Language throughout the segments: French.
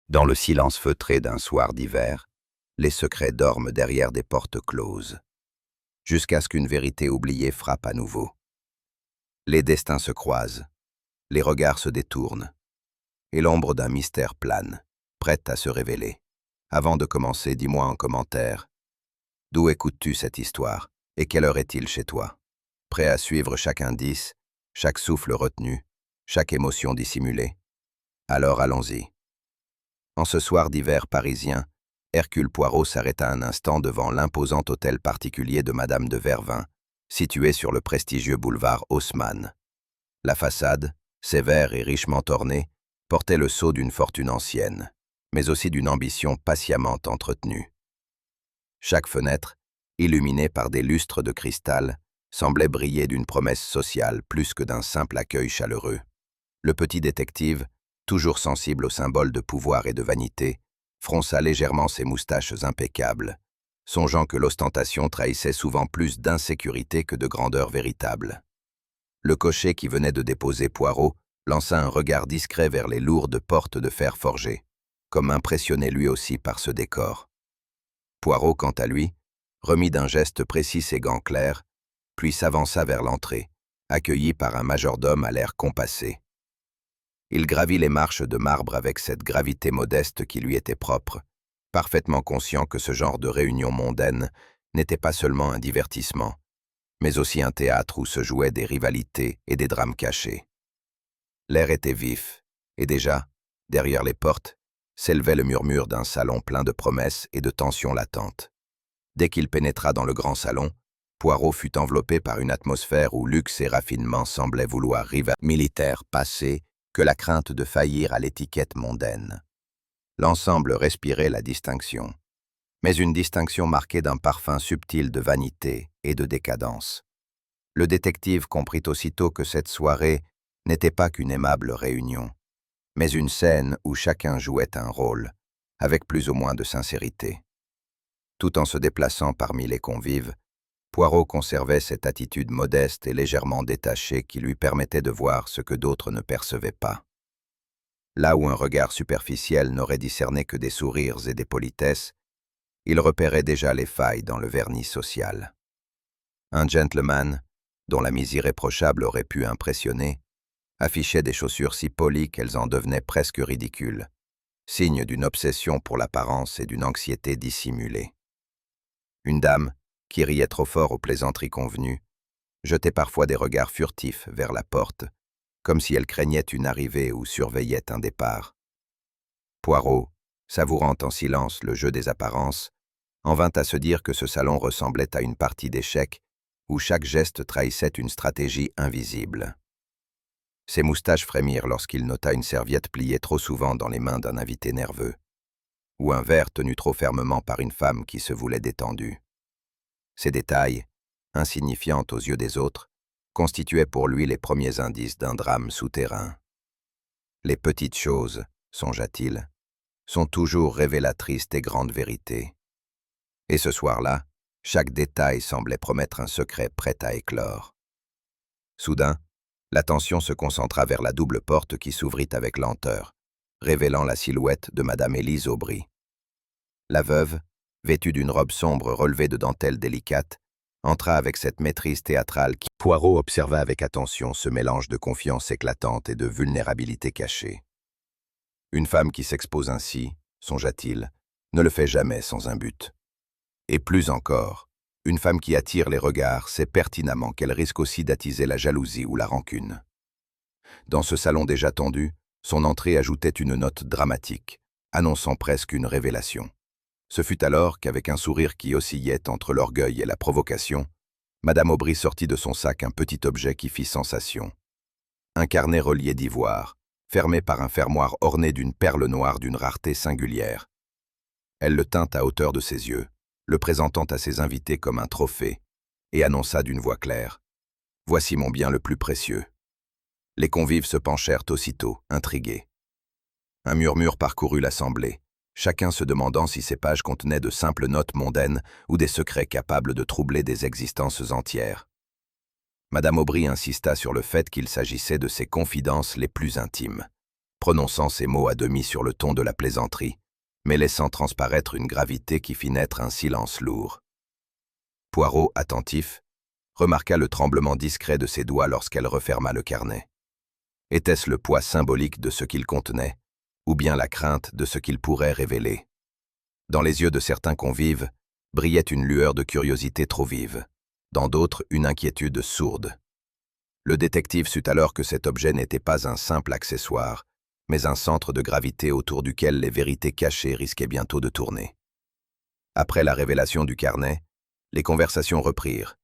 Dans le silence feutré d'un soir d'hiver, les secrets dorment derrière des portes closes, jusqu'à ce qu'une vérité oubliée frappe à nouveau. Les destins se croisent, les regards se détournent, et l'ombre d'un mystère plane, prête à se révéler. Avant de commencer, dis-moi en commentaire, d'où écoutes-tu cette histoire, et quelle heure est-il chez toi? Prêt à suivre chaque indice, chaque souffle retenu, chaque émotion dissimulée? Alors allons-y. En ce soir d'hiver parisien, Hercule Poirot s'arrêta un instant devant l'imposant hôtel particulier de Madame de Vervins, situé sur le prestigieux boulevard Haussmann. La façade, sévère et richement ornée, portait le sceau d'une fortune ancienne, mais aussi d'une ambition patiemment entretenue. Chaque fenêtre, illuminée par des lustres de cristal, semblait briller d'une promesse sociale plus que d'un simple accueil chaleureux. Le petit détective, toujours sensible aux symboles de pouvoir et de vanité, fronça légèrement ses moustaches impeccables, songeant que l'ostentation trahissait souvent plus d'insécurité que de grandeur véritable. Le cocher qui venait de déposer Poirot lança un regard discret vers les lourdes portes de fer forgé, comme impressionné lui aussi par ce décor. Poirot, quant à lui, remit d'un geste précis ses gants clairs, puis s'avança vers l'entrée, accueilli par un majordome à l'air compassé. Il gravit les marches de marbre avec cette gravité modeste qui lui était propre, parfaitement conscient que ce genre de réunion mondaine n'était pas seulement un divertissement, mais aussi un théâtre où se jouaient des rivalités et des drames cachés. L'air était vif, et déjà, derrière les portes, s'élevait le murmure d'un salon plein de promesses et de tensions latentes. Dès qu'il pénétra dans le grand salon, Poirot fut enveloppé par une atmosphère où luxe et raffinement semblaient vouloir rivaliser militaire passé que la crainte de faillir à l'étiquette mondaine. L'ensemble respirait la distinction, mais une distinction marquée d'un parfum subtil de vanité et de décadence. Le détective comprit aussitôt que cette soirée n'était pas qu'une aimable réunion, mais une scène où chacun jouait un rôle, avec plus ou moins de sincérité. Tout en se déplaçant parmi les convives, Poirot conservait cette attitude modeste et légèrement détachée qui lui permettait de voir ce que d'autres ne percevaient pas. Là où un regard superficiel n'aurait discerné que des sourires et des politesses, il repérait déjà les failles dans le vernis social. Un gentleman, dont la mise irréprochable aurait pu impressionner, affichait des chaussures si polies qu'elles en devenaient presque ridicules, signe d'une obsession pour l'apparence et d'une anxiété dissimulée. Une dame, qui riait trop fort aux plaisanteries convenues, jetait parfois des regards furtifs vers la porte, comme si elle craignait une arrivée ou surveillait un départ. Poirot, savourant en silence le jeu des apparences, en vint à se dire que ce salon ressemblait à une partie d'échecs où chaque geste trahissait une stratégie invisible. Ses moustaches frémirent lorsqu'il nota une serviette pliée trop souvent dans les mains d'un invité nerveux, ou un verre tenu trop fermement par une femme qui se voulait détendue. Ces détails, insignifiants aux yeux des autres, constituaient pour lui les premiers indices d'un drame souterrain. Les petites choses, songea-t-il, sont toujours révélatrices des grandes vérités. Et ce soir-là, chaque détail semblait promettre un secret prêt à éclore. Soudain, l'attention se concentra vers la double porte qui s'ouvrit avec lenteur, révélant la silhouette de Madame Élise Aubry. La veuve, vêtue d'une robe sombre relevée de dentelles délicates, entra avec cette maîtrise théâtrale qui Poirot observa avec attention ce mélange de confiance éclatante et de vulnérabilité cachée. Une femme qui s'expose ainsi, songea-t-il, ne le fait jamais sans un but. Et plus encore, une femme qui attire les regards sait pertinemment qu'elle risque aussi d'attiser la jalousie ou la rancune. Dans ce salon déjà tendu, son entrée ajoutait une note dramatique, annonçant presque une révélation. Ce fut alors qu'avec un sourire qui oscillait entre l'orgueil et la provocation, Madame Aubry sortit de son sac un petit objet qui fit sensation. Un carnet relié d'ivoire, fermé par un fermoir orné d'une perle noire d'une rareté singulière. Elle le tint à hauteur de ses yeux, le présentant à ses invités comme un trophée, et annonça d'une voix claire « Voici mon bien le plus précieux ». Les convives se penchèrent aussitôt, intrigués. Un murmure parcourut l'assemblée, chacun se demandant si ces pages contenaient de simples notes mondaines ou des secrets capables de troubler des existences entières. Madame Aubry insista sur le fait qu'il s'agissait de ses confidences les plus intimes. prononçant ces mots à demi sur le ton de la plaisanterie, mais laissant transparaître une gravité qui fit naître un silence lourd. Poirot, attentif, remarqua le tremblement discret de ses doigts lorsqu'elle referma le carnet. Était-ce le poids symbolique de ce qu'il contenait, ou bien la crainte de ce qu'il pourrait révéler? Dans les yeux de certains convives, brillait une lueur de curiosité trop vive, dans d'autres une inquiétude sourde. Le détective sut alors que cet objet n'était pas un simple accessoire, mais un centre de gravité autour duquel les vérités cachées risquaient bientôt de tourner. Après la révélation du carnet, les conversations reprirent,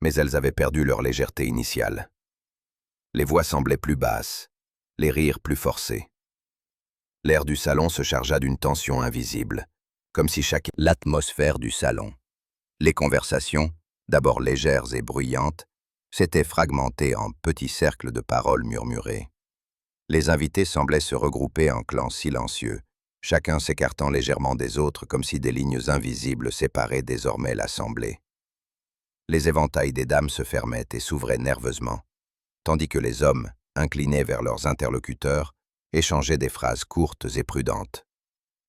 mais elles avaient perdu leur légèreté initiale. Les voix semblaient plus basses, les rires plus forcés. L'air du salon se chargea d'une tension invisible, comme si l'atmosphère du salon. Les conversations, d'abord légères et bruyantes, s'étaient fragmentées en petits cercles de paroles murmurées. Les invités semblaient se regrouper en clans silencieux, chacun s'écartant légèrement des autres comme si des lignes invisibles séparaient désormais l'assemblée. Les éventails des dames se fermaient et s'ouvraient nerveusement, tandis que les hommes, inclinés vers leurs interlocuteurs, échangeaient des phrases courtes et prudentes.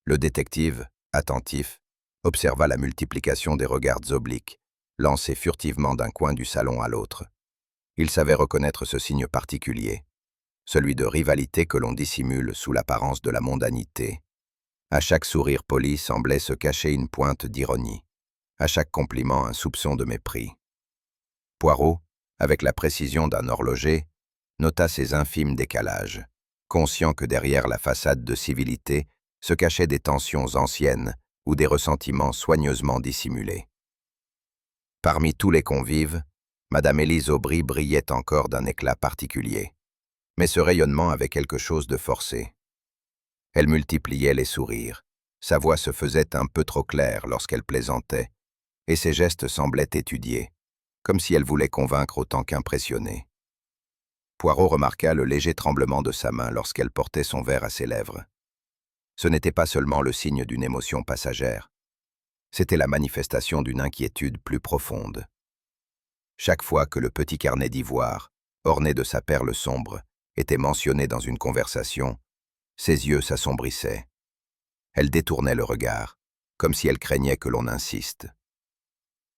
Le détective, attentif, observa la multiplication des regards obliques, lancés furtivement d'un coin du salon à l'autre. Il savait reconnaître ce signe particulier, celui de rivalité que l'on dissimule sous l'apparence de la mondanité. À chaque sourire poli semblait se cacher une pointe d'ironie, à chaque compliment un soupçon de mépris. Poirot, avec la précision d'un horloger, nota ces infimes décalages, conscient que derrière la façade de civilité se cachaient des tensions anciennes ou des ressentiments soigneusement dissimulés. Parmi tous les convives, Madame Élise Aubry brillait encore d'un éclat particulier, mais ce rayonnement avait quelque chose de forcé. Elle multipliait les sourires, sa voix se faisait un peu trop claire lorsqu'elle plaisantait, et ses gestes semblaient étudiés, comme si elle voulait convaincre autant qu'impressionner. Poirot remarqua le léger tremblement de sa main lorsqu'elle portait son verre à ses lèvres. Ce n'était pas seulement le signe d'une émotion passagère, c'était la manifestation d'une inquiétude plus profonde. Chaque fois que le petit carnet d'ivoire, orné de sa perle sombre, était mentionné dans une conversation, ses yeux s'assombrissaient. Elle détournait le regard, comme si elle craignait que l'on insiste.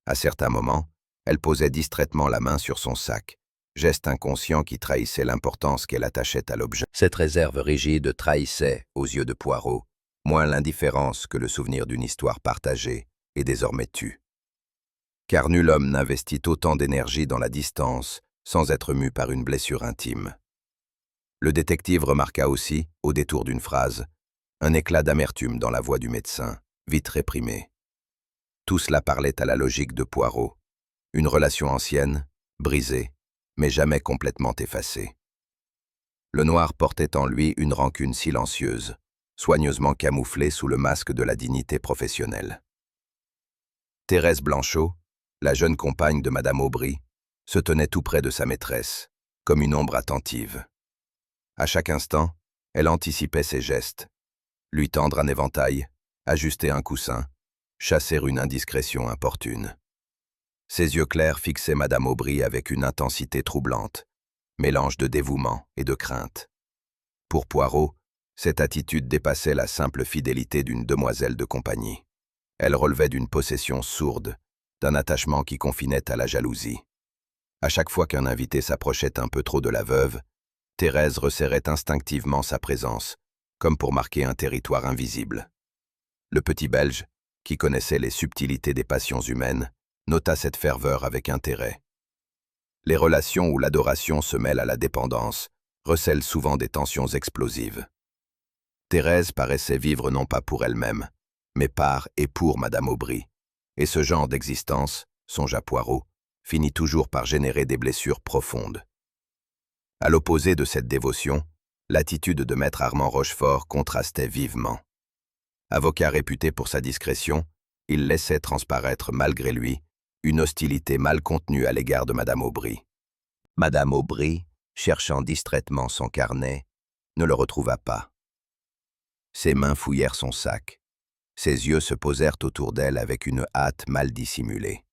À certains moments, elle posait distraitement la main sur son sac, geste inconscient qui trahissait l'importance qu'elle attachait à l'objet. Cette réserve rigide trahissait, aux yeux de Poirot, moins l'indifférence que le souvenir d'une histoire partagée et désormais tue. Car nul homme n'investit autant d'énergie dans la distance sans être mu par une blessure intime. Le détective remarqua aussi, au détour d'une phrase, un éclat d'amertume dans la voix du médecin, vite réprimé. Tout cela parlait à la logique de Poirot. Une relation ancienne, brisée, mais jamais complètement effacée. Le noir portait en lui une rancune silencieuse, soigneusement camouflée sous le masque de la dignité professionnelle. Thérèse Blanchot, la jeune compagne de Madame Aubry, se tenait tout près de sa maîtresse, comme une ombre attentive. À chaque instant, elle anticipait ses gestes, lui tendre un éventail, ajuster un coussin, chasser une indiscrétion importune. Ses yeux clairs fixaient Madame Aubry avec une intensité troublante, mélange de dévouement et de crainte. Pour Poirot, cette attitude dépassait la simple fidélité d'une demoiselle de compagnie. Elle relevait d'une possession sourde, d'un attachement qui confinait à la jalousie. À chaque fois qu'un invité s'approchait un peu trop de la veuve, Thérèse resserrait instinctivement sa présence, comme pour marquer un territoire invisible. Le petit Belge, qui connaissait les subtilités des passions humaines, nota cette ferveur avec intérêt. Les relations où l'adoration se mêle à la dépendance recèlent souvent des tensions explosives. Thérèse paraissait vivre non pas pour elle-même, mais par et pour Madame Aubry, et ce genre d'existence, songea Poirot, finit toujours par générer des blessures profondes. À l'opposé de cette dévotion, l'attitude de maître Armand Rochefort contrastait vivement. Avocat réputé pour sa discrétion, il laissait transparaître malgré lui une hostilité mal contenue à l'égard de Madame Aubry. Madame Aubry, cherchant distraitement son carnet, ne le retrouva pas. Ses mains fouillèrent son sac. Ses yeux se posèrent autour d'elle avec une hâte mal dissimulée.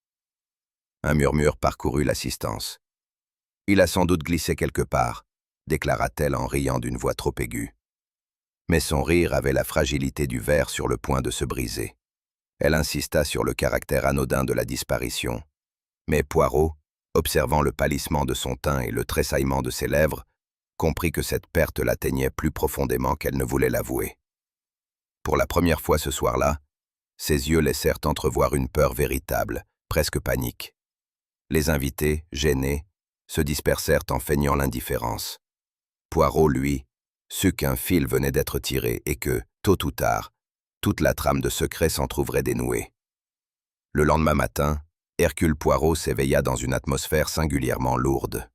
Un murmure parcourut l'assistance. « Il a sans doute glissé quelque part », déclara-t-elle en riant d'une voix trop aiguë. Mais son rire avait la fragilité du verre sur le point de se briser. Elle insista sur le caractère anodin de la disparition. Mais Poirot, observant le pâlissement de son teint et le tressaillement de ses lèvres, comprit que cette perte l'atteignait plus profondément qu'elle ne voulait l'avouer. Pour la première fois ce soir-là, ses yeux laissèrent entrevoir une peur véritable, presque panique. Les invités, gênés, se dispersèrent en feignant l'indifférence. Poirot, lui, sut qu'un fil venait d'être tiré et que, tôt ou tard, toute la trame de secret s'en trouverait dénouée. Le lendemain matin, Hercule Poirot s'éveilla dans une atmosphère singulièrement lourde.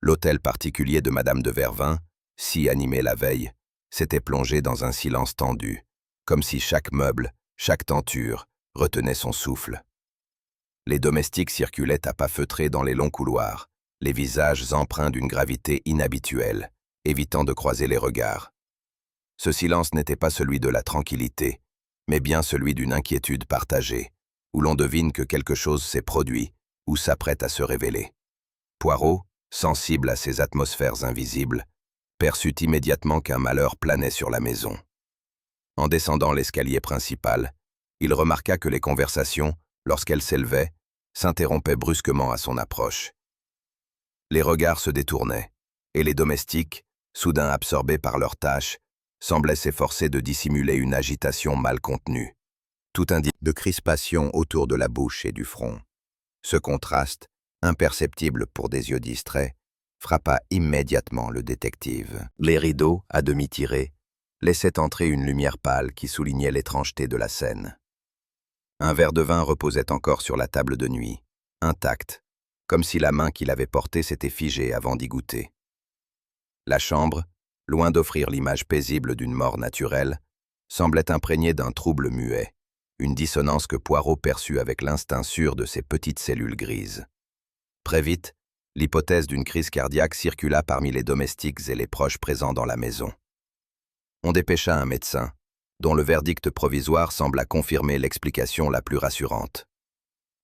L'hôtel particulier de Madame de Vervins, si animé la veille, s'était plongé dans un silence tendu, comme si chaque meuble, chaque tenture, retenait son souffle. Les domestiques circulaient à pas feutrés dans les longs couloirs, les visages empreints d'une gravité inhabituelle, évitant de croiser les regards. Ce silence n'était pas celui de la tranquillité, mais bien celui d'une inquiétude partagée, où l'on devine que quelque chose s'est produit ou s'apprête à se révéler. Poirot, sensible à ces atmosphères invisibles, perçut immédiatement qu'un malheur planait sur la maison. En descendant l'escalier principal, il remarqua que les conversations, lorsqu'elles s'élevaient, s'interrompaient brusquement à son approche. Les regards se détournaient, et les domestiques, soudain absorbés par leurs tâches, semblaient s'efforcer de dissimuler une agitation mal contenue. Tout indique de crispation autour de la bouche et du front. Ce contraste, imperceptible pour des yeux distraits, frappa immédiatement le détective. Les rideaux, à demi tirés, laissaient entrer une lumière pâle qui soulignait l'étrangeté de la scène. Un verre de vin reposait encore sur la table de nuit, intact, comme si la main qui l'avait porté s'était figée avant d'y goûter. La chambre, loin d'offrir l'image paisible d'une mort naturelle, semblait imprégnée d'un trouble muet, une dissonance que Poirot perçut avec l'instinct sûr de ses petites cellules grises. Très vite, l'hypothèse d'une crise cardiaque circula parmi les domestiques et les proches présents dans la maison. On dépêcha un médecin, dont le verdict provisoire sembla confirmer l'explication la plus rassurante.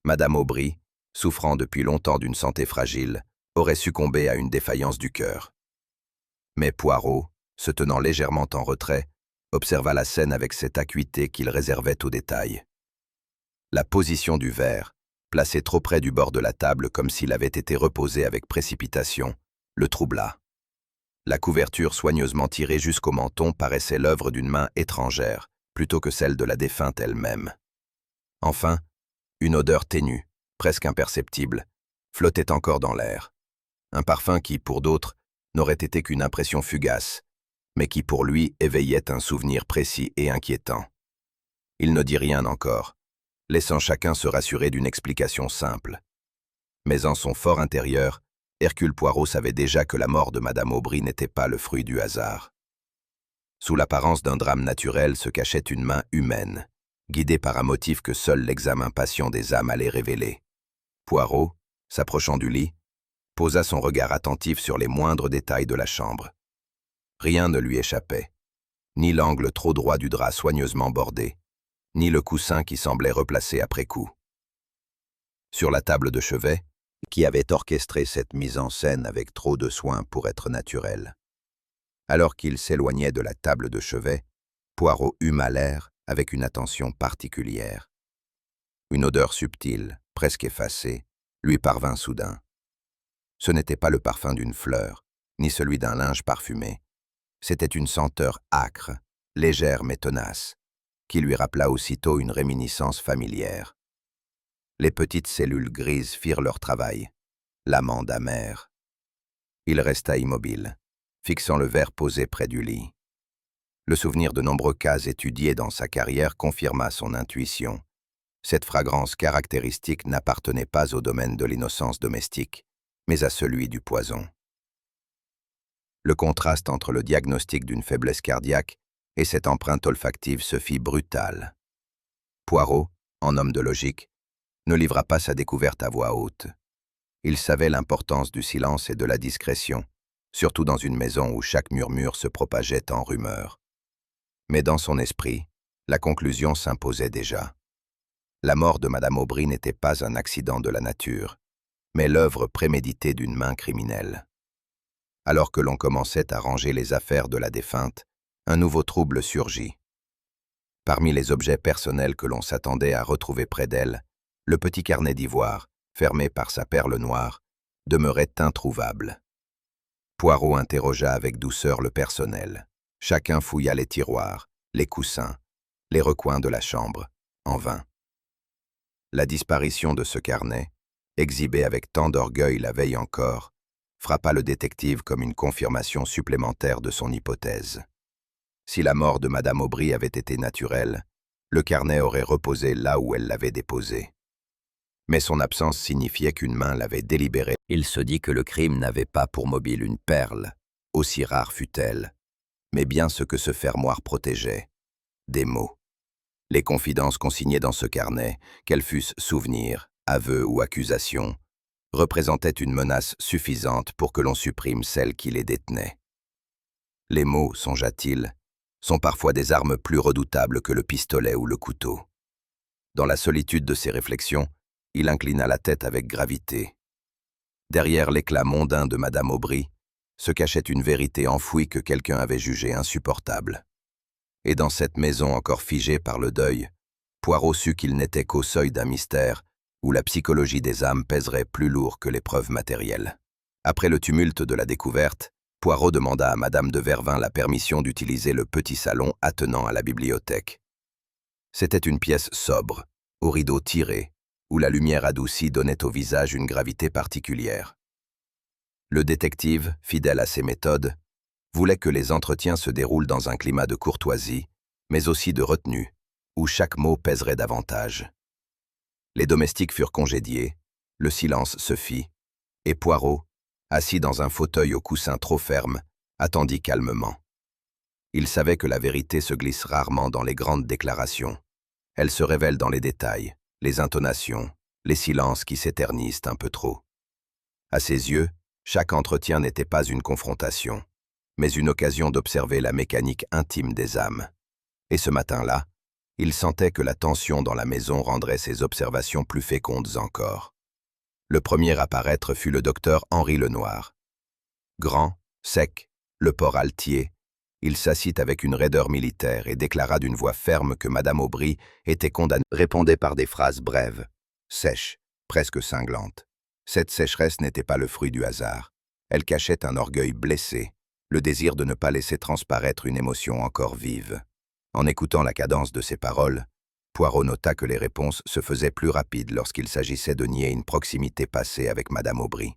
Madame Aubry, souffrant depuis longtemps d'une santé fragile, aurait succombé à une défaillance du cœur. Mais Poirot, se tenant légèrement en retrait, observa la scène avec cette acuité qu'il réservait aux détails. La position du verre, placé trop près du bord de la table comme s'il avait été reposé avec précipitation, le troubla. La couverture soigneusement tirée jusqu'au menton paraissait l'œuvre d'une main étrangère, plutôt que celle de la défunte elle-même. Enfin, une odeur ténue, presque imperceptible, flottait encore dans l'air. Un parfum qui, pour d'autres, n'aurait été qu'une impression fugace, mais qui pour lui éveillait un souvenir précis et inquiétant. Il ne dit rien encore, laissant chacun se rassurer d'une explication simple. Mais en son fort intérieur, Hercule Poirot savait déjà que la mort de Madame Aubry n'était pas le fruit du hasard. Sous l'apparence d'un drame naturel se cachait une main humaine, guidée par un motif que seul l'examen patient des âmes allait révéler. Poirot, s'approchant du lit, posa son regard attentif sur les moindres détails de la chambre. Rien ne lui échappait, ni l'angle trop droit du drap soigneusement bordé, ni le coussin qui semblait replacé après coup. Sur la table de chevet, qui avait orchestré cette mise en scène avec trop de soin pour être naturelle. Alors qu'il s'éloignait de la table de chevet, Poirot huma l'air avec une attention particulière. Une odeur subtile, presque effacée, lui parvint soudain. Ce n'était pas le parfum d'une fleur, ni celui d'un linge parfumé. C'était une senteur âcre, légère mais tenace, qui lui rappela aussitôt une réminiscence familière. Les petites cellules grises firent leur travail, l'amande amère. Il resta immobile, fixant le verre posé près du lit. Le souvenir de nombreux cas étudiés dans sa carrière confirma son intuition. Cette fragrance caractéristique n'appartenait pas au domaine de l'innocence domestique, mais à celui du poison. Le contraste entre le diagnostic d'une faiblesse cardiaque et cette empreinte olfactive se fit brutal. Poirot, en homme de logique, ne livra pas sa découverte à voix haute. Il savait l'importance du silence et de la discrétion, surtout dans une maison où chaque murmure se propageait en rumeur. Mais dans son esprit, la conclusion s'imposait déjà. La mort de Madame Aubry n'était pas un accident de la nature, mais l'œuvre préméditée d'une main criminelle. Alors que l'on commençait à ranger les affaires de la défunte, un nouveau trouble surgit. Parmi les objets personnels que l'on s'attendait à retrouver près d'elle, le petit carnet d'ivoire, fermé par sa perle noire, demeurait introuvable. Poirot interrogea avec douceur le personnel. Chacun fouilla les tiroirs, les coussins, les recoins de la chambre, en vain. La disparition de ce carnet, exhibé avec tant d'orgueil la veille encore, frappa le détective comme une confirmation supplémentaire de son hypothèse. Si la mort de Madame Aubry avait été naturelle, le carnet aurait reposé là où elle l'avait déposé. Mais son absence signifiait qu'une main l'avait délibéré. Il se dit que le crime n'avait pas pour mobile une perle, aussi rare fût-elle, mais bien ce que ce fermoir protégeait, des mots. Les confidences consignées dans ce carnet, qu'elles fussent souvenirs, aveux ou accusations, représentaient une menace suffisante pour que l'on supprime celle qui les détenait. Les mots, songea-t-il, sont parfois des armes plus redoutables que le pistolet ou le couteau. Dans la solitude de ses réflexions, il inclina la tête avec gravité. Derrière l'éclat mondain de Madame Aubry se cachait une vérité enfouie que quelqu'un avait jugée insupportable. Et dans cette maison encore figée par le deuil, Poirot sut qu'il n'était qu'au seuil d'un mystère où la psychologie des âmes pèserait plus lourd que les preuves matérielles. Après le tumulte de la découverte, Poirot demanda à Madame de Vervins la permission d'utiliser le petit salon attenant à la bibliothèque. C'était une pièce sobre, aux rideaux tirés, où la lumière adoucie donnait au visage une gravité particulière. Le détective, fidèle à ses méthodes, voulait que les entretiens se déroulent dans un climat de courtoisie, mais aussi de retenue, où chaque mot pèserait davantage. Les domestiques furent congédiés, le silence se fit, et Poirot, assis dans un fauteuil au coussin trop ferme, attendit calmement. Il savait que la vérité se glisse rarement dans les grandes déclarations. Elle se révèle dans les détails, les intonations, les silences qui s'éternisent un peu trop. À ses yeux, chaque entretien n'était pas une confrontation, mais une occasion d'observer la mécanique intime des âmes. Et ce matin-là, il sentait que la tension dans la maison rendrait ses observations plus fécondes encore. Le premier à paraître fut le docteur Henri Lenoir. Grand, sec, le port altier, il s'assit avec une raideur militaire et déclara d'une voix ferme que Madame Aubry était condamnée. Répondait par des phrases brèves, sèches, presque cinglantes. Cette sécheresse n'était pas le fruit du hasard. Elle cachait un orgueil blessé, le désir de ne pas laisser transparaître une émotion encore vive. En écoutant la cadence de ses paroles, Poirot nota que les réponses se faisaient plus rapides lorsqu'il s'agissait de nier une proximité passée avec Madame Aubry.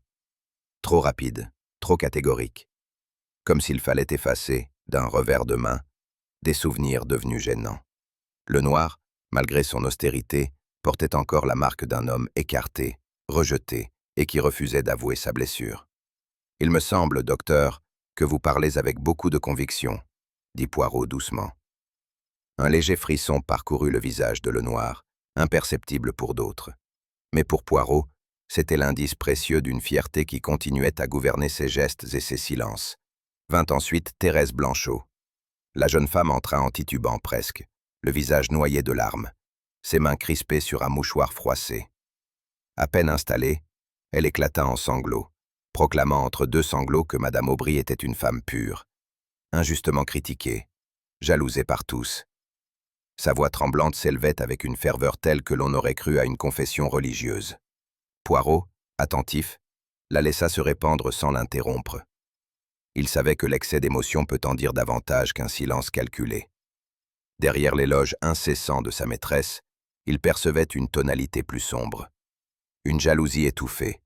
Trop rapide, trop catégorique. Comme s'il fallait effacer, d'un revers de main, des souvenirs devenus gênants. Lenoir, malgré son austérité, portait encore la marque d'un homme écarté, rejeté, et qui refusait d'avouer sa blessure. « Il me semble, docteur, que vous parlez avec beaucoup de conviction, » dit Poirot doucement. Un léger frisson parcourut le visage de Lenoir, imperceptible pour d'autres. Mais pour Poirot, c'était l'indice précieux d'une fierté qui continuait à gouverner ses gestes et ses silences. Vint ensuite Thérèse Blanchot. La jeune femme entra en titubant presque, le visage noyé de larmes, ses mains crispées sur un mouchoir froissé. À peine installée, elle éclata en sanglots, proclamant entre deux sanglots que Madame Aubry était une femme pure, injustement critiquée, jalousée par tous. Sa voix tremblante s'élevait avec une ferveur telle que l'on aurait cru à une confession religieuse. Poirot, attentif, la laissa se répandre sans l'interrompre. Il savait que l'excès d'émotion peut en dire davantage qu'un silence calculé. Derrière l'éloge incessant de sa maîtresse, il percevait une tonalité plus sombre, une jalousie étouffée,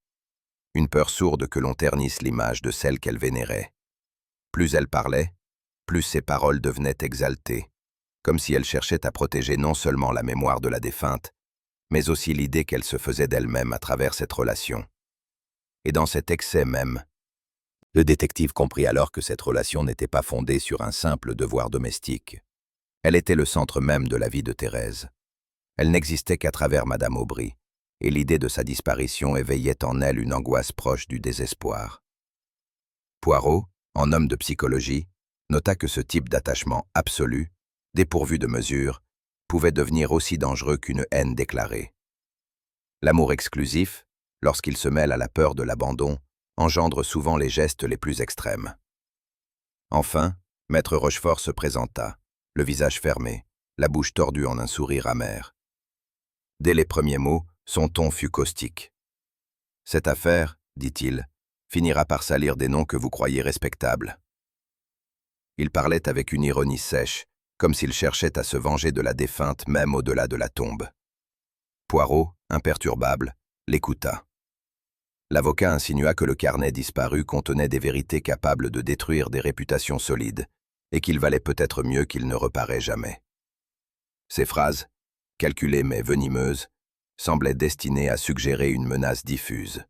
une peur sourde que l'on ternisse l'image de celle qu'elle vénérait. Plus elle parlait, plus ses paroles devenaient exaltées, comme si elle cherchait à protéger non seulement la mémoire de la défunte, mais aussi l'idée qu'elle se faisait d'elle-même à travers cette relation. Et dans cet excès même, le détective comprit alors que cette relation n'était pas fondée sur un simple devoir domestique. Elle était le centre même de la vie de Thérèse. Elle n'existait qu'à travers Madame Aubry, et l'idée de sa disparition éveillait en elle une angoisse proche du désespoir. Poirot, en homme de psychologie, nota que ce type d'attachement absolu, dépourvu de mesure, pouvait devenir aussi dangereux qu'une haine déclarée. L'amour exclusif, lorsqu'il se mêle à la peur de l'abandon, engendre souvent les gestes les plus extrêmes. Enfin, Maître Rochefort se présenta, le visage fermé, la bouche tordue en un sourire amer. Dès les premiers mots, son ton fut caustique. « Cette affaire, dit-il, finira par salir des noms que vous croyez respectables. » Il parlait avec une ironie sèche, comme s'il cherchait à se venger de la défunte même au-delà de la tombe. Poirot, imperturbable, l'écouta. L'avocat insinua que le carnet disparu contenait des vérités capables de détruire des réputations solides, et qu'il valait peut-être mieux qu'il ne reparaît jamais. Ces phrases, calculées mais venimeuses, semblaient destinées à suggérer une menace diffuse.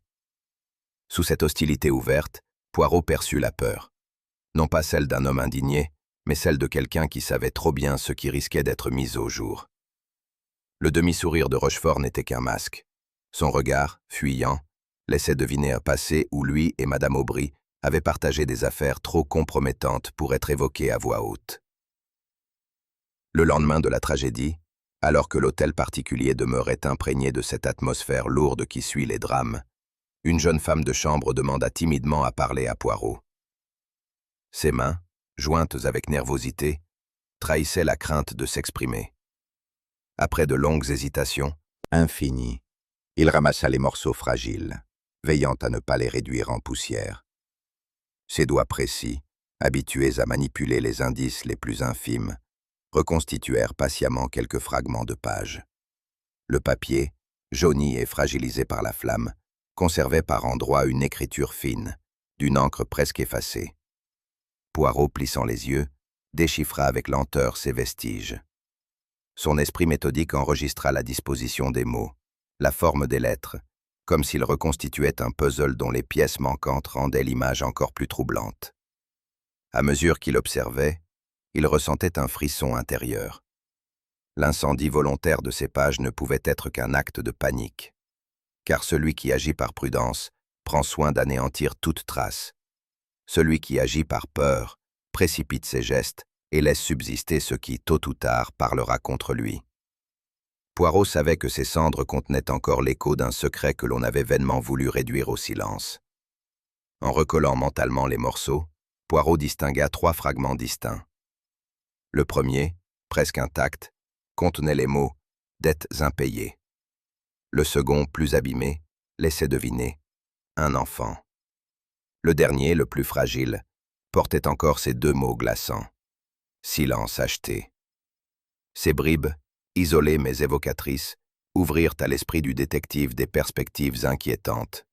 Sous cette hostilité ouverte, Poirot perçut la peur. Non pas celle d'un homme indigné, mais celle de quelqu'un qui savait trop bien ce qui risquait d'être mis au jour. Le demi-sourire de Rochefort n'était qu'un masque. Son regard, fuyant, laissait deviner un passé où lui et Madame Aubry avaient partagé des affaires trop compromettantes pour être évoquées à voix haute. Le lendemain de la tragédie, alors que l'hôtel particulier demeurait imprégné de cette atmosphère lourde qui suit les drames, une jeune femme de chambre demanda timidement à parler à Poirot. Ses mains, jointes avec nervosité, trahissaient la crainte de s'exprimer. Après de longues hésitations, infinies, il ramassa les morceaux fragiles, veillant à ne pas les réduire en poussière. Ses doigts précis, habitués à manipuler les indices les plus infimes, reconstituèrent patiemment quelques fragments de pages. Le papier, jauni et fragilisé par la flamme, conservait par endroits une écriture fine, d'une encre presque effacée. Poirot, plissant les yeux, déchiffra avec lenteur ces vestiges. Son esprit méthodique enregistra la disposition des mots, la forme des lettres, comme s'il reconstituait un puzzle dont les pièces manquantes rendaient l'image encore plus troublante. À mesure qu'il observait, il ressentait un frisson intérieur. L'incendie volontaire de ces pages ne pouvait être qu'un acte de panique, car celui qui agit par prudence prend soin d'anéantir toute trace. Celui qui agit par peur précipite ses gestes et laisse subsister ce qui, tôt ou tard, parlera contre lui. Poirot savait que ces cendres contenaient encore l'écho d'un secret que l'on avait vainement voulu réduire au silence. En recollant mentalement les morceaux, Poirot distingua 3 fragments distincts. Le premier, presque intact, contenait les mots « dettes impayées ». Le second, plus abîmé, laissait deviner « un enfant ». Le dernier, le plus fragile, portait encore ces 2 mots glaçants « silence acheté ». Ces bribes, isolées mais évocatrices, ouvrirent à l'esprit du détective des perspectives inquiétantes.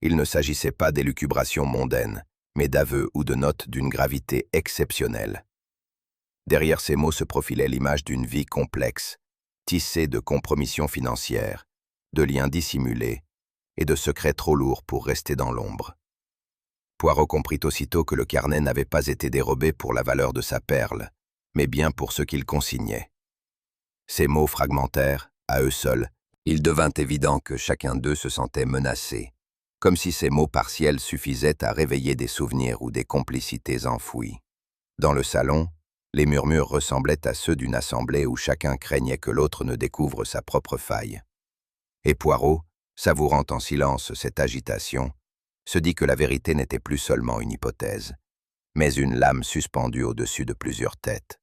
Il ne s'agissait pas d'élucubrations mondaines, mais d'aveux ou de notes d'une gravité exceptionnelle. Derrière ces mots se profilait l'image d'une vie complexe, tissée de compromissions financières, de liens dissimulés et de secrets trop lourds pour rester dans l'ombre. Poirot comprit aussitôt que le carnet n'avait pas été dérobé pour la valeur de sa perle, mais bien pour ce qu'il consignait. Ces mots fragmentaires, à eux seuls, il devint évident que chacun d'eux se sentait menacé, comme si ces mots partiels suffisaient à réveiller des souvenirs ou des complicités enfouies. Dans le salon, les murmures ressemblaient à ceux d'une assemblée où chacun craignait que l'autre ne découvre sa propre faille. Et Poirot, savourant en silence cette agitation, se dit que la vérité n'était plus seulement une hypothèse, mais une lame suspendue au-dessus de plusieurs têtes.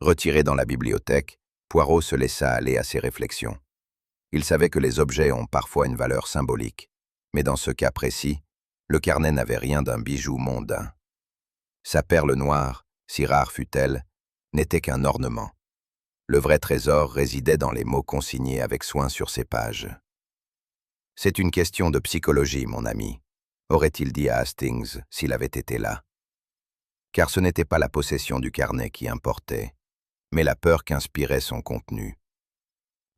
Retiré dans la bibliothèque, Poirot se laissa aller à ses réflexions. Il savait que les objets ont parfois une valeur symbolique, mais dans ce cas précis, le carnet n'avait rien d'un bijou mondain. Sa perle noire, si rare fût-elle, n'était qu'un ornement. Le vrai trésor résidait dans les mots consignés avec soin sur ces pages. « C'est une question de psychologie, mon ami », aurait-il dit à Hastings s'il avait été là. Car ce n'était pas la possession du carnet qui importait, mais la peur qu'inspirait son contenu.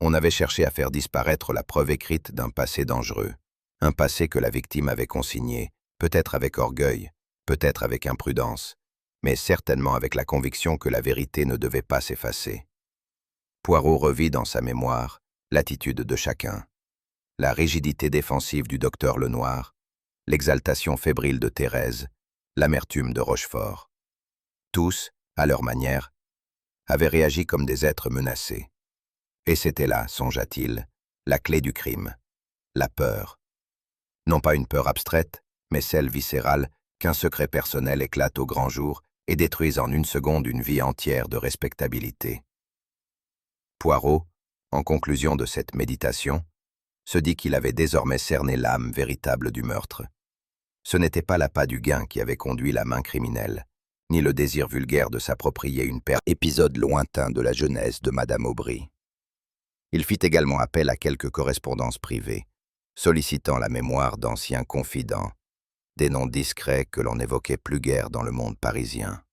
On avait cherché à faire disparaître la preuve écrite d'un passé dangereux, un passé que la victime avait consigné, peut-être avec orgueil, peut-être avec imprudence, mais certainement avec la conviction que la vérité ne devait pas s'effacer. Poirot revit dans sa mémoire l'attitude de chacun, la rigidité défensive du docteur Lenoir, l'exaltation fébrile de Thérèse, l'amertume de Rochefort. Tous, à leur manière, avaient réagi comme des êtres menacés. Et c'était là, songea-t-il, la clé du crime, la peur. Non pas une peur abstraite, mais celle viscérale qu'un secret personnel éclate au grand jour et détruisent en une seconde une vie entière de respectabilité. Poirot, en conclusion de cette méditation, se dit qu'il avait désormais cerné l'âme véritable du meurtre. Ce n'était pas l'appât du gain qui avait conduit la main criminelle, ni le désir vulgaire de s'approprier une paire épisode lointain de la jeunesse de Madame Aubry. Il fit également appel à quelques correspondances privées, sollicitant la mémoire d'anciens confidents, des noms discrets que l'on n'évoquait plus guère dans le monde parisien.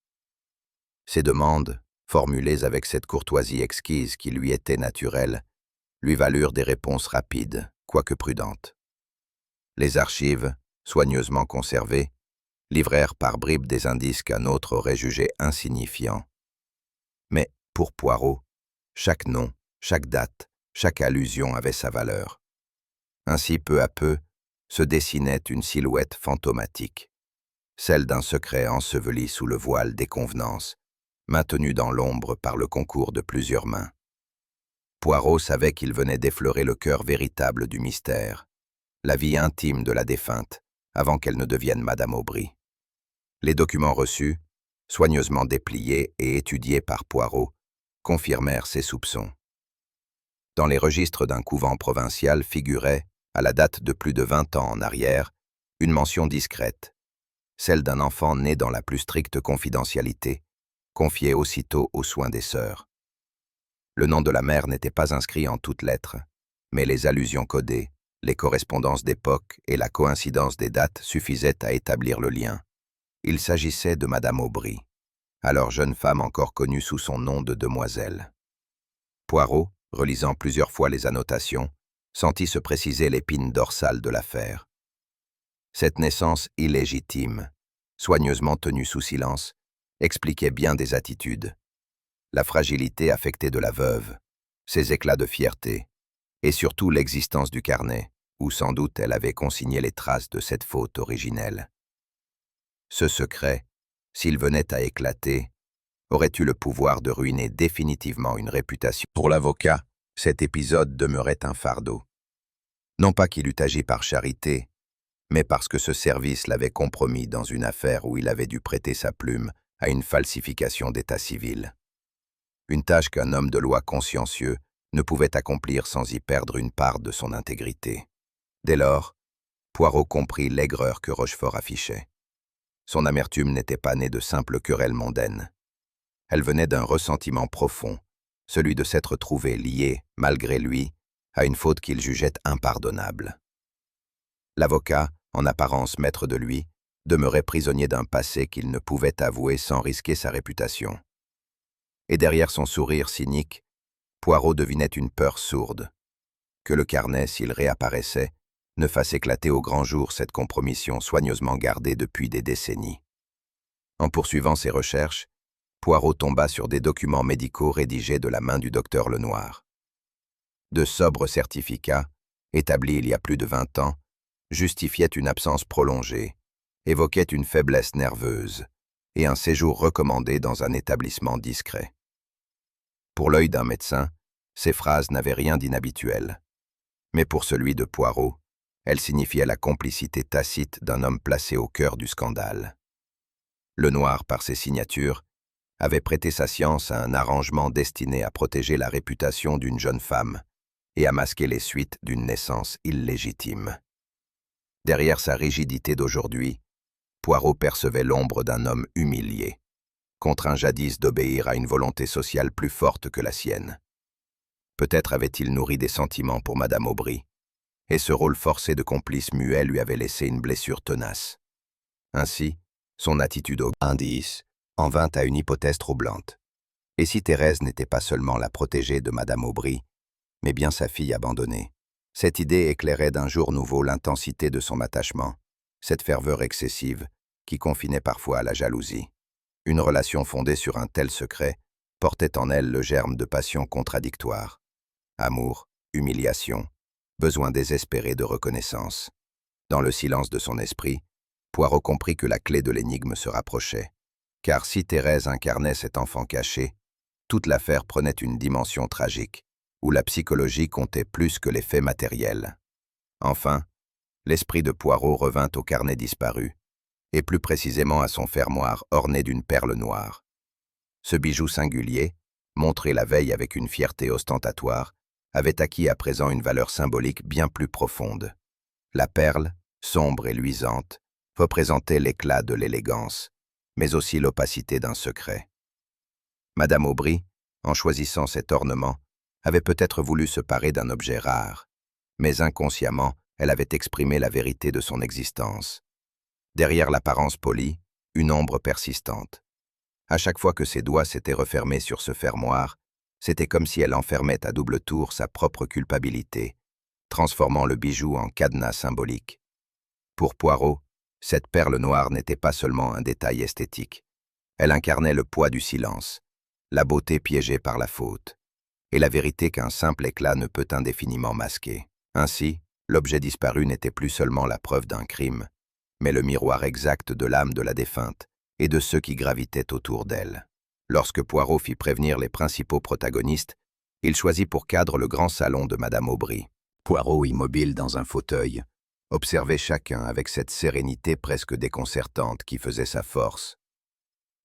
Ces demandes, formulées avec cette courtoisie exquise qui lui était naturelle, lui valurent des réponses rapides, quoique prudentes. Les archives, soigneusement conservées, livrèrent par bribes des indices qu'un autre aurait jugés insignifiants. Mais, pour Poirot, chaque nom, chaque date, chaque allusion avait sa valeur. Ainsi, peu à peu, se dessinait une silhouette fantomatique, celle d'un secret enseveli sous le voile des convenances, maintenu dans l'ombre par le concours de plusieurs mains. Poirot savait qu'il venait d'effleurer le cœur véritable du mystère, la vie intime de la défunte, avant qu'elle ne devienne Madame Aubry. Les documents reçus, soigneusement dépliés et étudiés par Poirot, confirmèrent ses soupçons. Dans les registres d'un couvent provincial figurait, à la date de plus de 20 ans en arrière, une mention discrète, celle d'un enfant né dans la plus stricte confidentialité, confié aussitôt aux soins des sœurs. Le nom de la mère n'était pas inscrit en toutes lettres, mais les allusions codées, les correspondances d'époque et la coïncidence des dates suffisaient à établir le lien. Il s'agissait de Madame Aubry, alors jeune femme encore connue sous son nom de demoiselle. Poirot, relisant plusieurs fois les annotations, sentit se préciser l'épine dorsale de l'affaire. Cette naissance illégitime, soigneusement tenue sous silence, expliquait bien des attitudes. La fragilité affectée de la veuve, ses éclats de fierté, et surtout l'existence du carnet, où sans doute elle avait consigné les traces de cette faute originelle. Ce secret, s'il venait à éclater, aurait eu le pouvoir de ruiner définitivement une réputation. Pour l'avocat, cet épisode demeurait un fardeau. Non pas qu'il eût agi par charité, mais parce que ce service l'avait compromis dans une affaire où il avait dû prêter sa plume à une falsification d'état civil. Une tâche qu'un homme de loi consciencieux ne pouvait accomplir sans y perdre une part de son intégrité. Dès lors, Poirot comprit l'aigreur que Rochefort affichait. Son amertume n'était pas née de simples querelles mondaines. Elle venait d'un ressentiment profond, celui de s'être trouvé lié, malgré lui, à une faute qu'il jugeait impardonnable. L'avocat, en apparence maître de lui, demeurait prisonnier d'un passé qu'il ne pouvait avouer sans risquer sa réputation. Et derrière son sourire cynique, Poirot devinait une peur sourde, que le carnet, s'il réapparaissait, ne fasse éclater au grand jour cette compromission soigneusement gardée depuis des décennies. En poursuivant ses recherches, Poirot tomba sur des documents médicaux rédigés de la main du docteur Lenoir. De sobres certificats, établis il y a plus de 20 ans, justifiaient une absence prolongée, évoquaient une faiblesse nerveuse et un séjour recommandé dans un établissement discret. Pour l'œil d'un médecin, ces phrases n'avaient rien d'inhabituel. Mais pour celui de Poirot, elles signifiaient la complicité tacite d'un homme placé au cœur du scandale. Lenoir, par ses signatures, avait prêté sa science à un arrangement destiné à protéger la réputation d'une jeune femme et à masquer les suites d'une naissance illégitime. Derrière sa rigidité d'aujourd'hui, Poirot percevait l'ombre d'un homme humilié, contraint jadis d'obéir à une volonté sociale plus forte que la sienne. Peut-être avait-il nourri des sentiments pour Madame Aubry, et ce rôle forcé de complice muet lui avait laissé une blessure tenace. Ainsi, son attitude au indice en vint à une hypothèse troublante. Et si Thérèse n'était pas seulement la protégée de Madame Aubry, mais bien sa fille abandonnée? Cette idée éclairait d'un jour nouveau l'intensité de son attachement, cette ferveur excessive qui confinait parfois à la jalousie. Une relation fondée sur un tel secret portait en elle le germe de passions contradictoires. Amour, humiliation, besoin désespéré de reconnaissance. Dans le silence de son esprit, Poirot comprit que la clé de l'énigme se rapprochait. Car si Thérèse incarnait cet enfant caché, toute l'affaire prenait une dimension tragique, où la psychologie comptait plus que les faits matériels. Enfin, l'esprit de Poirot revint au carnet disparu, et plus précisément à son fermoir orné d'une perle noire. Ce bijou singulier, montré la veille avec une fierté ostentatoire, avait acquis à présent une valeur symbolique bien plus profonde. La perle, sombre et luisante, représentait l'éclat de l'élégance, mais aussi l'opacité d'un secret. Madame Aubry, en choisissant cet ornement, avait peut-être voulu se parer d'un objet rare, mais inconsciemment, elle avait exprimé la vérité de son existence. Derrière l'apparence polie, une ombre persistante. À chaque fois que ses doigts s'étaient refermés sur ce fermoir, c'était comme si elle enfermait à double tour sa propre culpabilité, transformant le bijou en cadenas symbolique. Pour Poirot, cette perle noire n'était pas seulement un détail esthétique. Elle incarnait le poids du silence, la beauté piégée par la faute, et la vérité qu'un simple éclat ne peut indéfiniment masquer. Ainsi, l'objet disparu n'était plus seulement la preuve d'un crime, mais le miroir exact de l'âme de la défunte et de ceux qui gravitaient autour d'elle. Lorsque Poirot fit prévenir les principaux protagonistes, il choisit pour cadre le grand salon de Madame Aubry. Poirot, immobile dans un fauteuil, observait chacun avec cette sérénité presque déconcertante qui faisait sa force.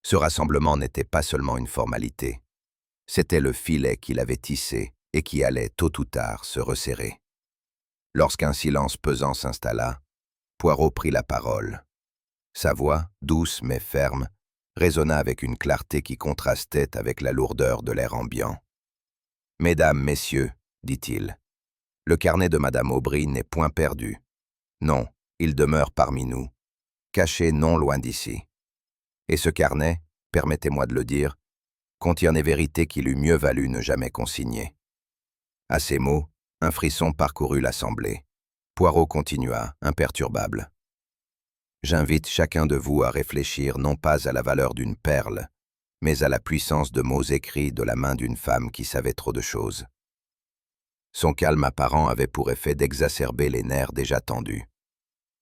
Ce rassemblement n'était pas seulement une formalité, c'était le filet qu'il avait tissé et qui allait, tôt ou tard, se resserrer. Lorsqu'un silence pesant s'installa, Poirot prit la parole. Sa voix, douce mais ferme, résonna avec une clarté qui contrastait avec la lourdeur de l'air ambiant. « Mesdames, messieurs, dit-il, le carnet de Madame Aubry n'est point perdu. Non, il demeure parmi nous, caché non loin d'ici. Et ce carnet, permettez-moi de le dire, contient des vérités qu'il eût mieux valu ne jamais consigner. » À ces mots, un frisson parcourut l'assemblée. Poirot continua, imperturbable. « J'invite chacun de vous à réfléchir non pas à la valeur d'une perle, mais à la puissance de mots écrits de la main d'une femme qui savait trop de choses. » Son calme apparent avait pour effet d'exacerber les nerfs déjà tendus.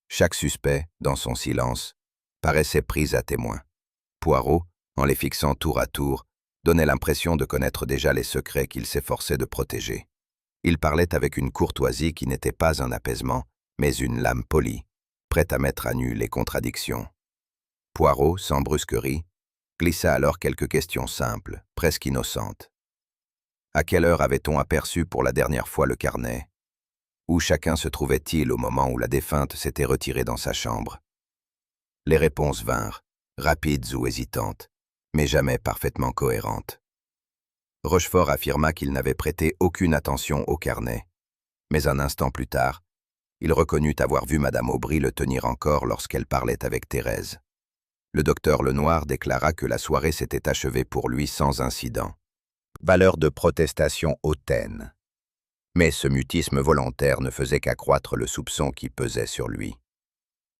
Chaque suspect, dans son silence, paraissait pris à témoin. Poirot, en les fixant tour à tour, donnait l'impression de connaître déjà les secrets qu'il s'efforçait de protéger. Il parlait avec une courtoisie qui n'était pas un apaisement, mais une lame polie, prête à mettre à nu les contradictions. Poirot, sans brusquerie, glissa alors quelques questions simples, presque innocentes. À quelle heure avait-on aperçu pour la dernière fois le carnet? Où chacun se trouvait-il au moment où la défunte s'était retirée dans sa chambre? Les réponses vinrent, rapides ou hésitantes, mais jamais parfaitement cohérentes. Rochefort affirma qu'il n'avait prêté aucune attention au carnet, mais un instant plus tard, il reconnut avoir vu Madame Aubry le tenir encore lorsqu'elle parlait avec Thérèse. Le docteur Lenoir déclara que la soirée s'était achevée pour lui sans incident. Valeur de protestation hautaine. Mais ce mutisme volontaire ne faisait qu'accroître le soupçon qui pesait sur lui.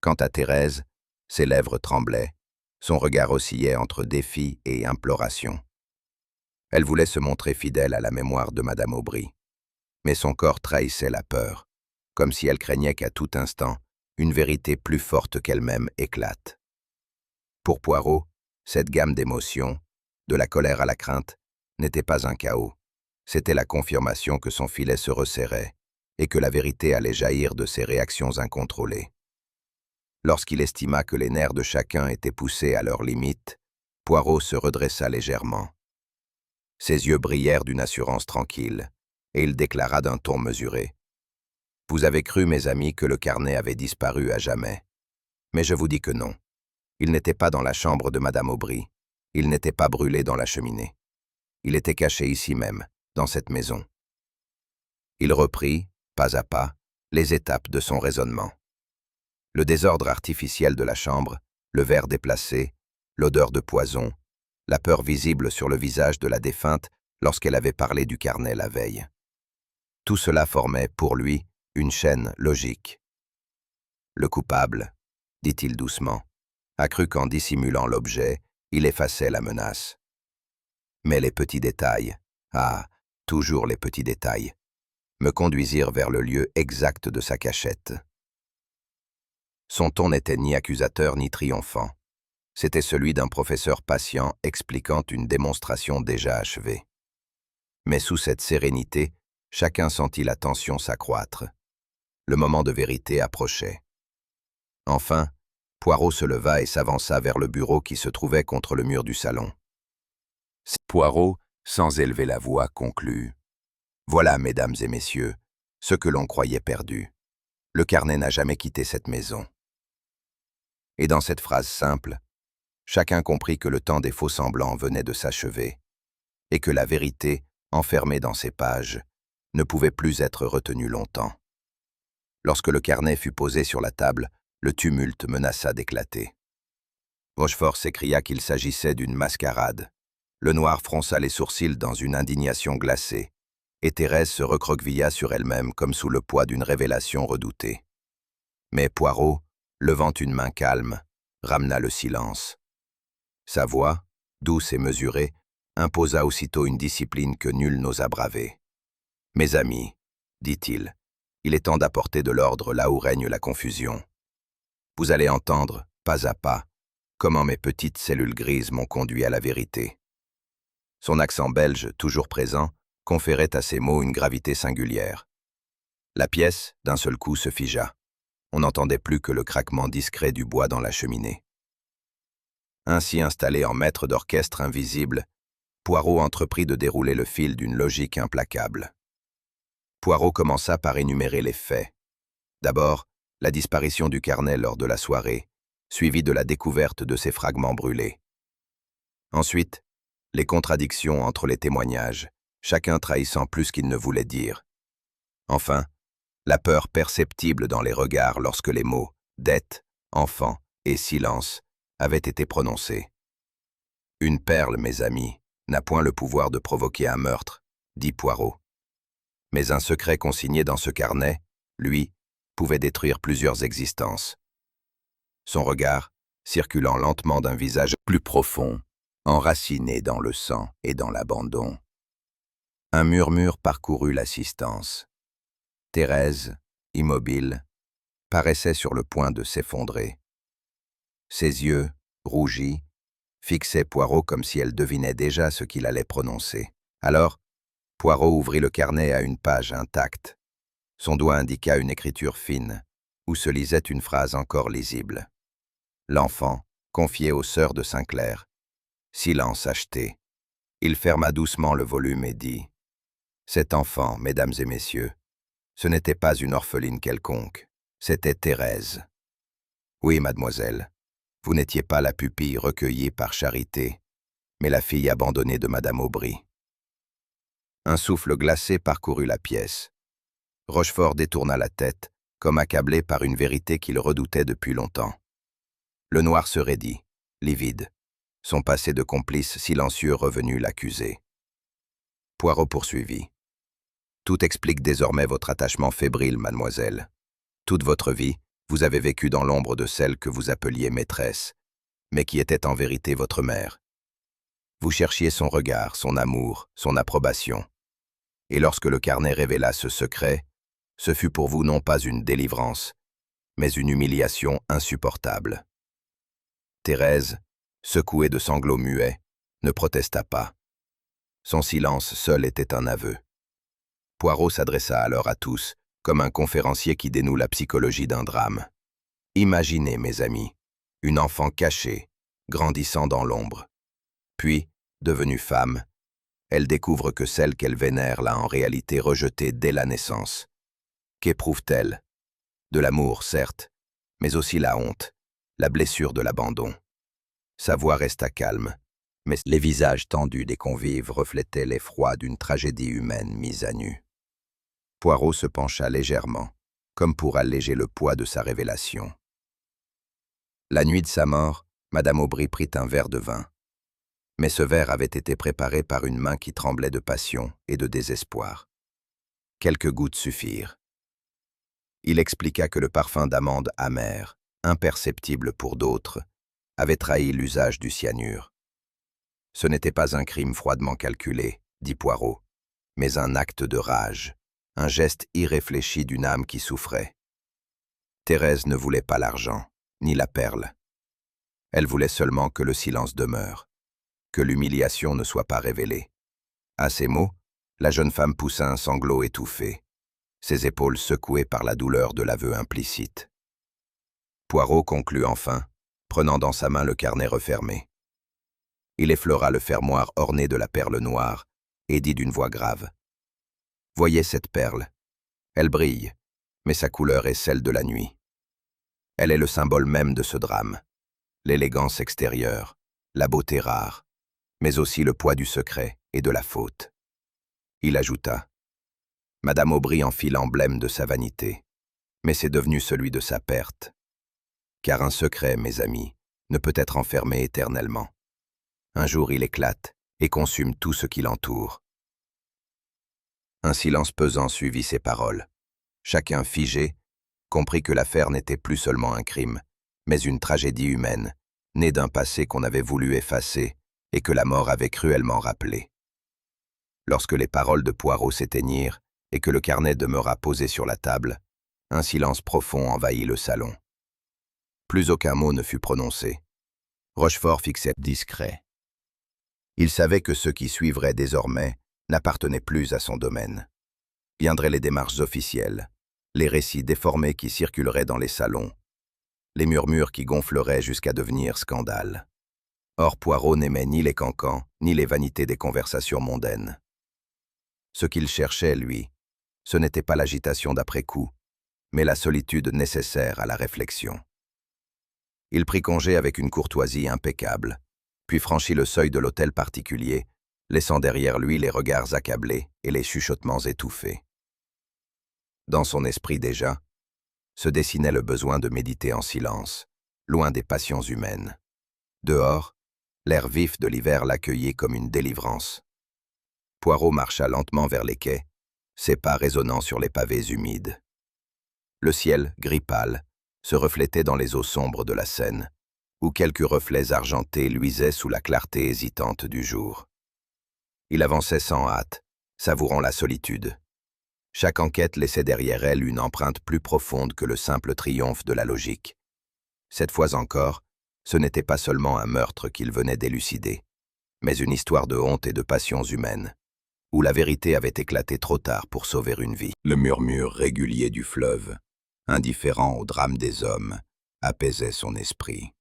Quant à Thérèse, ses lèvres tremblaient, son regard oscillait entre défi et imploration. Elle voulait se montrer fidèle à la mémoire de Madame Aubry, mais son corps trahissait la peur, comme si elle craignait qu'à tout instant, une vérité plus forte qu'elle-même éclate. Pour Poirot, cette gamme d'émotions, de la colère à la crainte, n'était pas un chaos. C'était la confirmation que son filet se resserrait et que la vérité allait jaillir de ses réactions incontrôlées. Lorsqu'il estima que les nerfs de chacun étaient poussés à leur limite, Poirot se redressa légèrement. Ses yeux brillèrent d'une assurance tranquille, et il déclara d'un ton mesuré. « Vous avez cru, mes amis, que le carnet avait disparu à jamais. Mais je vous dis que non. Il n'était pas dans la chambre de Madame Aubry. Il n'était pas brûlé dans la cheminée. Il était caché ici même, dans cette maison. » Il reprit, pas à pas, les étapes de son raisonnement. Le désordre artificiel de la chambre, le verre déplacé, l'odeur de poison, la peur visible sur le visage de la défunte lorsqu'elle avait parlé du carnet la veille. Tout cela formait, pour lui, une chaîne logique. Le coupable, dit-il doucement, a cru qu'en dissimulant l'objet, il effaçait la menace. Mais les petits détails, toujours les petits détails, me conduisirent vers le lieu exact de sa cachette. Son ton n'était ni accusateur ni triomphant. C'était celui d'un professeur patient expliquant une démonstration déjà achevée. Mais sous cette sérénité, chacun sentit la tension s'accroître. Le moment de vérité approchait. Enfin, Poirot se leva et s'avança vers le bureau qui se trouvait contre le mur du salon. Poirot, sans élever la voix, conclut. Voilà, mesdames et messieurs, ce que l'on croyait perdu. Le carnet n'a jamais quitté cette maison. Et dans cette phrase simple, chacun comprit que le temps des faux-semblants venait de s'achever, et que la vérité, enfermée dans ces pages, ne pouvait plus être retenue longtemps. Lorsque le carnet fut posé sur la table, le tumulte menaça d'éclater. Rochefort s'écria qu'il s'agissait d'une mascarade. Le noir fronça les sourcils dans une indignation glacée, et Thérèse se recroquevilla sur elle-même comme sous le poids d'une révélation redoutée. Mais Poirot, levant une main calme, ramena le silence. Sa voix, douce et mesurée, imposa aussitôt une discipline que nul n'osa braver. « Mes amis, dit-il, il est temps d'apporter de l'ordre là où règne la confusion. Vous allez entendre, pas à pas, comment mes petites cellules grises m'ont conduit à la vérité. » Son accent belge, toujours présent, conférait à ces mots une gravité singulière. La pièce, d'un seul coup, se figea. On n'entendait plus que le craquement discret du bois dans la cheminée. Ainsi installé en maître d'orchestre invisible, Poirot entreprit de dérouler le fil d'une logique implacable. Poirot commença par énumérer les faits. D'abord, la disparition du carnet lors de la soirée, suivie de la découverte de ses fragments brûlés. Ensuite, les contradictions entre les témoignages, chacun trahissant plus qu'il ne voulait dire. Enfin, la peur perceptible dans les regards lorsque les mots « dette »,« enfant » et « silence » avaient été prononcés. « Une perle, mes amis, n'a point le pouvoir de provoquer un meurtre, » dit Poirot. Mais un secret consigné dans ce carnet, lui, pouvait détruire plusieurs existences. Son regard, circulant lentement d'un visage plus profond, enraciné dans le sang et dans l'abandon. Un murmure parcourut l'assistance. Thérèse, immobile, paraissait sur le point de s'effondrer. Ses yeux, rougis, fixaient Poirot comme si elle devinait déjà ce qu'il allait prononcer. Alors, Poirot ouvrit le carnet à une page intacte. Son doigt indiqua une écriture fine, où se lisait une phrase encore lisible. L'enfant, confié aux sœurs de Saint-Clair. Silence acheté. Il ferma doucement le volume et dit « Cet enfant, mesdames et messieurs, ce n'était pas une orpheline quelconque, c'était Thérèse. Oui, mademoiselle, vous n'étiez pas la pupille recueillie par charité, mais la fille abandonnée de madame Aubry. » Un souffle glacé parcourut la pièce. Rochefort détourna la tête, comme accablé par une vérité qu'il redoutait depuis longtemps. Le noir se raidit, livide. Son passé de complice silencieux revenu l'accusait. Poirot poursuivit. « Tout explique désormais votre attachement fébrile, mademoiselle. Toute votre vie, vous avez vécu dans l'ombre de celle que vous appeliez maîtresse, mais qui était en vérité votre mère. Vous cherchiez son regard, son amour, son approbation. Et lorsque le carnet révéla ce secret, ce fut pour vous non pas une délivrance, mais une humiliation insupportable. » Thérèse, secouée de sanglots muets, ne protesta pas. Son silence seul était un aveu. Poirot s'adressa alors à tous, comme un conférencier qui dénoue la psychologie d'un drame. Imaginez, mes amis, une enfant cachée, grandissant dans l'ombre. Puis, devenue femme, elle découvre que celle qu'elle vénère l'a en réalité rejetée dès la naissance. Qu'éprouve-t-elle? De l'amour, certes, mais aussi la honte, la blessure de l'abandon. Sa voix resta calme, mais les visages tendus des convives reflétaient l'effroi d'une tragédie humaine mise à nu. Poirot se pencha légèrement, comme pour alléger le poids de sa révélation. La nuit de sa mort, madame Aubry prit un verre de vin. Mais ce verre avait été préparé par une main qui tremblait de passion et de désespoir. Quelques gouttes suffirent. Il expliqua que le parfum d'amande amère, imperceptible pour d'autres, avait trahi l'usage du cyanure. Ce n'était pas un crime froidement calculé, dit Poirot, mais un acte de rage, un geste irréfléchi d'une âme qui souffrait. Thérèse ne voulait pas l'argent, ni la perle. Elle voulait seulement que le silence demeure, que l'humiliation ne soit pas révélée. À ces mots, la jeune femme poussa un sanglot étouffé, ses épaules secouées par la douleur de l'aveu implicite. Poirot conclut enfin, prenant dans sa main le carnet refermé. Il effleura le fermoir orné de la perle noire et dit d'une voix grave. « Voyez cette perle. Elle brille, mais sa couleur est celle de la nuit. Elle est le symbole même de ce drame, l'élégance extérieure, la beauté rare, mais aussi le poids du secret et de la faute. » Il ajouta. « Madame Aubry en fit l'emblème de sa vanité, mais c'est devenu celui de sa perte. Car un secret, mes amis, ne peut être enfermé éternellement. Un jour il éclate et consume tout ce qui l'entoure. » Un silence pesant suivit ces paroles. Chacun figé comprit que l'affaire n'était plus seulement un crime, mais une tragédie humaine, née d'un passé qu'on avait voulu effacer et que la mort avait cruellement rappelé. Lorsque les paroles de Poirot s'éteignirent et que le carnet demeura posé sur la table, un silence profond envahit le salon. Plus aucun mot ne fut prononcé. Rochefort fixait discret. Il savait que ce qui suivrait désormais n'appartenait plus à son domaine. Viendraient les démarches officielles, les récits déformés qui circuleraient dans les salons, les murmures qui gonfleraient jusqu'à devenir scandale. Or Poirot n'aimait ni les cancans, ni les vanités des conversations mondaines. Ce qu'il cherchait, lui, ce n'était pas l'agitation d'après-coup, mais la solitude nécessaire à la réflexion. Il prit congé avec une courtoisie impeccable, puis franchit le seuil de l'hôtel particulier, laissant derrière lui les regards accablés et les chuchotements étouffés. Dans son esprit déjà, se dessinait le besoin de méditer en silence, loin des passions humaines. Dehors, l'air vif de l'hiver l'accueillit comme une délivrance. Poirot marcha lentement vers les quais, ses pas résonnant sur les pavés humides. Le ciel, gris pâle, se reflétait dans les eaux sombres de la Seine, où quelques reflets argentés luisaient sous la clarté hésitante du jour. Il avançait sans hâte, savourant la solitude. Chaque enquête laissait derrière elle une empreinte plus profonde que le simple triomphe de la logique. Cette fois encore, ce n'était pas seulement un meurtre qu'il venait d'élucider, mais une histoire de honte et de passions humaines, où la vérité avait éclaté trop tard pour sauver une vie. Le murmure régulier du fleuve, indifférent au drame des hommes, apaisait son esprit.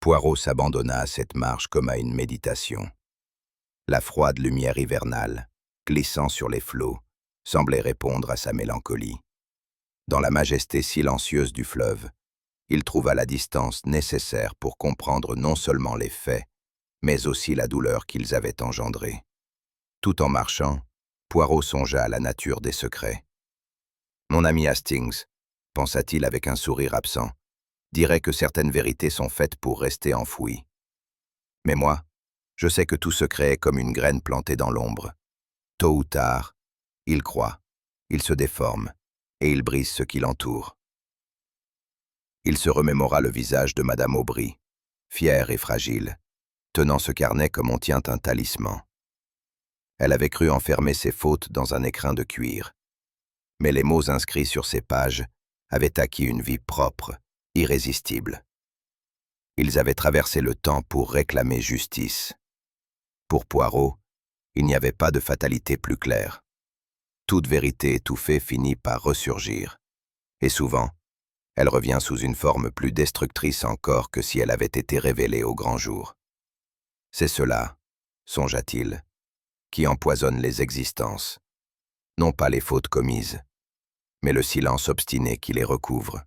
Poirot s'abandonna à cette marche comme à une méditation. La froide lumière hivernale, glissant sur les flots, semblait répondre à sa mélancolie. Dans la majesté silencieuse du fleuve, il trouva la distance nécessaire pour comprendre non seulement les faits, mais aussi la douleur qu'ils avaient engendrée. Tout en marchant, Poirot songea à la nature des secrets. « Mon ami Hastings, » pensa-t-il avec un sourire absent, « dirait que certaines vérités sont faites pour rester enfouies. Mais moi, je sais que tout secret est comme une graine plantée dans l'ombre. Tôt ou tard, il croît, il se déforme, et il brise ce qui l'entoure. » Il se remémora le visage de Madame Aubry, fière et fragile, tenant ce carnet comme on tient un talisman. Elle avait cru enfermer ses fautes dans un écrin de cuir. Mais les mots inscrits sur ces pages avaient acquis une vie propre, irrésistible. Ils avaient traversé le temps pour réclamer justice. Pour Poirot, il n'y avait pas de fatalité plus claire. Toute vérité étouffée finit par ressurgir. Et souvent, elle revient sous une forme plus destructrice encore que si elle avait été révélée au grand jour. C'est cela, songea-t-il, qui empoisonne les existences. Non pas les fautes commises, mais le silence obstiné qui les recouvre.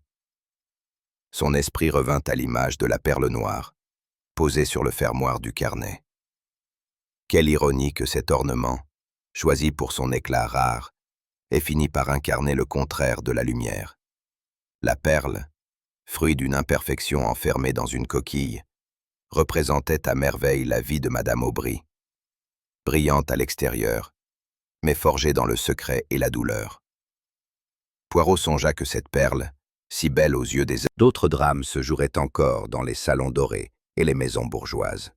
Son esprit revint à l'image de la perle noire, posée sur le fermoir du carnet. Quelle ironie que cet ornement, choisi pour son éclat rare, ait fini par incarner le contraire de la lumière. La perle, fruit d'une imperfection enfermée dans une coquille, représentait à merveille la vie de Madame Aubry, brillante à l'extérieur, mais forgée dans le secret et la douleur. Poirot songea que cette perle, si belle aux yeux des hommes, d'autres drames se joueraient encore dans les salons dorés et les maisons bourgeoises.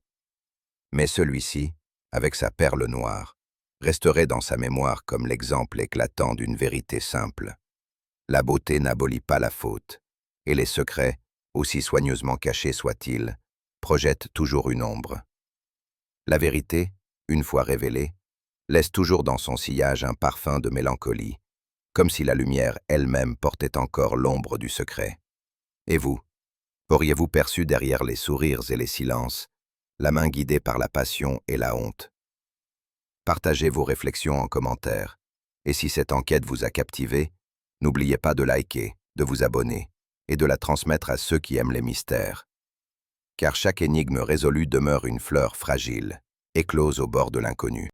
Mais celui-ci, avec sa perle noire, resterait dans sa mémoire comme l'exemple éclatant d'une vérité simple. La beauté n'abolit pas la faute, et les secrets, aussi soigneusement cachés soient-ils, projettent toujours une ombre. La vérité, une fois révélée, laisse toujours dans son sillage un parfum de mélancolie, comme si la lumière elle-même portait encore l'ombre du secret. Et vous, auriez-vous perçu derrière les sourires et les silences, la main guidée par la passion et la honte? Partagez vos réflexions en commentaire. Et si cette enquête vous a captivé, n'oubliez pas de liker, de vous abonner et de la transmettre à ceux qui aiment les mystères. Car chaque énigme résolue demeure une fleur fragile, éclose au bord de l'inconnu.